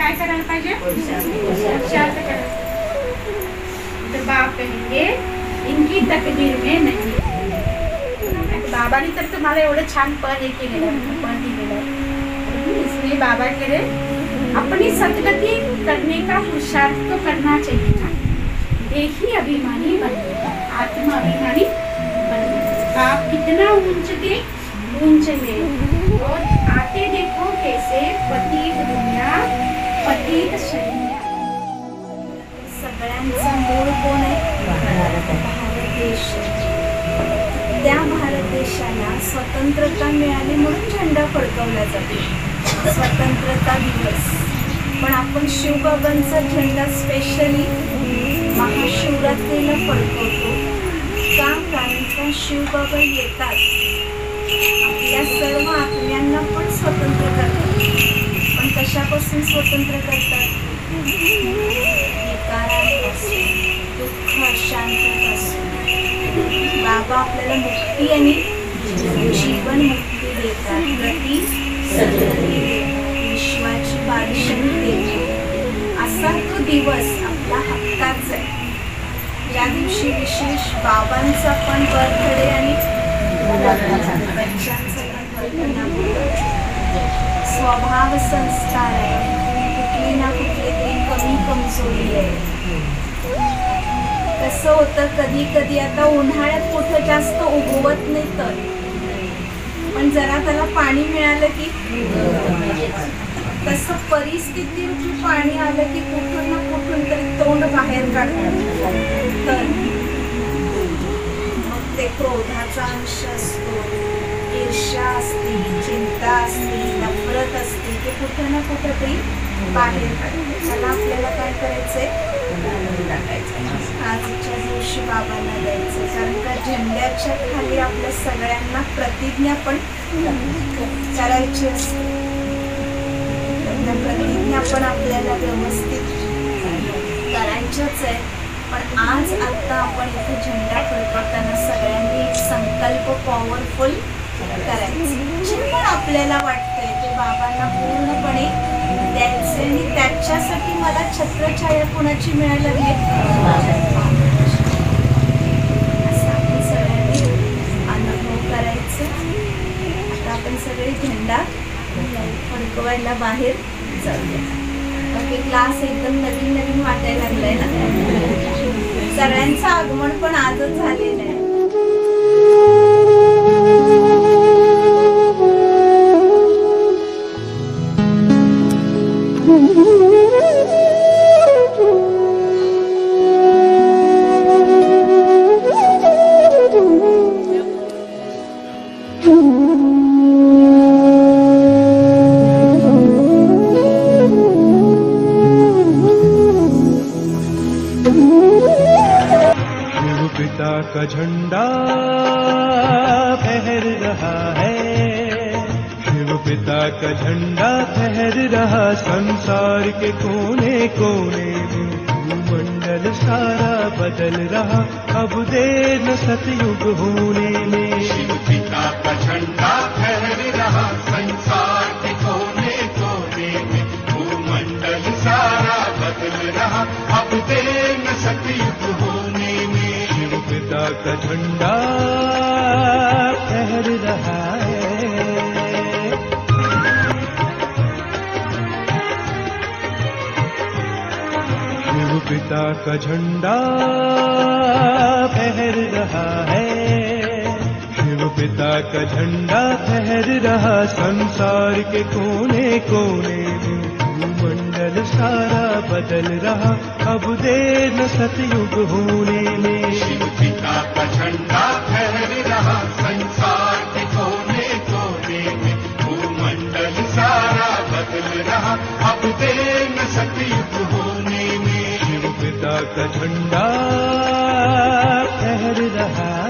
काय करायला पाहिजे, पुरुषार्थ करायला. तर बाप कहेंगे इनकी तकदीर में नहीं. बाबांनी तर तुम्हाला एवढं छान पद हे केलेलं, पद दिलेलं आहे. इसलिए बाबा कह रहे अपनी सदगति करने का पुरुषार्थ तो करना चाहिए था. देही अभिमानी बने, आत्मा अभिमानी बने. बाप कितना ऊंच है और आते देखो कैसे पतित दुनिया पतित शरीर. सगळ्यांचा मूळ कोण आहे, भारत देश. त्या भारत देशाला स्वतंत्रता मिळाली म्हणून झेंडा फडकवला जातो, स्वतंत्रता दिवस. पण आपण शिवबाबांचा झेंडा स्पेशली महाशिवरात्रीला फडकवतो का? कारण का शिवबाबा येतात, आपल्या सर्व आत्म्यांना पण स्वतंत्र करतात. पण कशापासून स्वतंत्र करतात? विकारांपासून, दुःख अशांतीपासून. बाबा आपल्याला मुक्ती आणि जीवन मुक्ती देतात, प्रति सद्गती देतात, विश्वाची बादशाही देतात. असा तो दिवस आपला हक्काचा आहे. ज्या दिवशी विशेष बाबांचा पण बर्थडे आणि बच्चांचा पण स्वभाव संस्कार आहे, कुठली ना कुठली तरी कमी कमजोरी आहे. कसं होतं कधी कधी, आता उन्हाळ्यात कुठं जास्त उगवत नाही तर, पण जरा त्याला पाणी मिळालं की तसं परिस्थितीची पाणी आलं की कुठून ना कुठून तरी तोंड बाहेर काढतात. तर मग ते क्रोधाचा अंश असतो, ईर्ष्या असते, चिंता असते, नफरत असते, ते कुठं ना कुठं तरी बाहेर काढतात. त्याला आपल्याला काय करायचंय, टाकायचं. आजच्या दिवशी बाबांना द्यायचं. कारण का झेंड्याच्या खाली आपल्या सगळ्यांना प्रतिज्ञा पण करायची असते. त्या प्रतिज्ञा पण आपल्याला व्यवस्थित करायच्याच आहे. पण आज आता आपण इथे झेंडा फडकवताना सगळ्यांनी एक संकल्प पॉवरफुल करायचा. जे पण आपल्याला वाटतंय ते बाबांना पूर्णपणे द्यायचे. आणि त्याच्यासाठी मला छत्रछाया कोणाची मिळायला लागली, असं आपण सगळ्यांनी अनुभव करायचं. आता आपण सगळे झेंडा फडकवायला बाहेर जाऊया. बाकी क्लास एकदम नवीन नवीन वाटायला लागलाय ना. सगळ्यांचं आगमन पण आजच झालेलं आहे. का झंडा फहर रहा है, शिव पिता का झंडा फहर रहा संसार के कोने कोने में. भूमंडल सारा बदल रहा, अब देर न सतयुग होने में. शिव पिता का झंडा फहर रहा संसार के कोने कोने में. भूमंडल सारा बदल रहा, अब देर न सतयुग होने में. पिता का झंडा फहर रहा है. शिव पिता का झंडा फहर रहा है, शिव पिता का झंडा फहर रहा संसार के कोने कोने में. भूमंडल सारा बदल रहा, अब देर न सतयुग होने में. शिव पिता का झंडा फहर रहा संसार के कोने कोने में. भूमंडल सारा बदल रहा, अब देर न सतयुग होने में. शिव पिता का झंडा फहर रहा